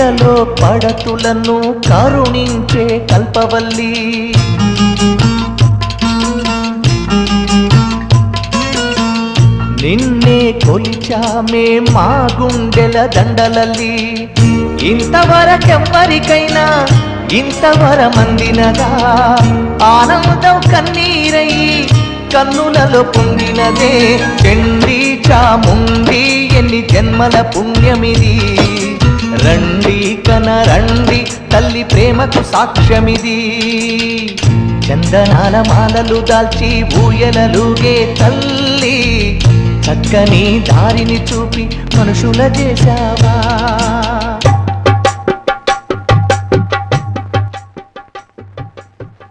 ఇలలో పడతులను కరుణించే కల్పవల్లి నిన్నే కొలిచామే మా గుండెల దండలల్లి ఇంతవరకెవ్వరికైనా ఇంతవరమందినదా ఆనందం కన్నీరయ్యి కన్నులలో పొంగినదే చండీ చాముండి ఎన్ని జన్మల పుణ్యమిది రండి కనరండి తల్లి ప్రేమకు సాక్ష్యమిది చందనాల మాలలు దాల్చి ఊయలలుగే తల్లి చక్కని దారిని చూపి మనుషుల చేశావా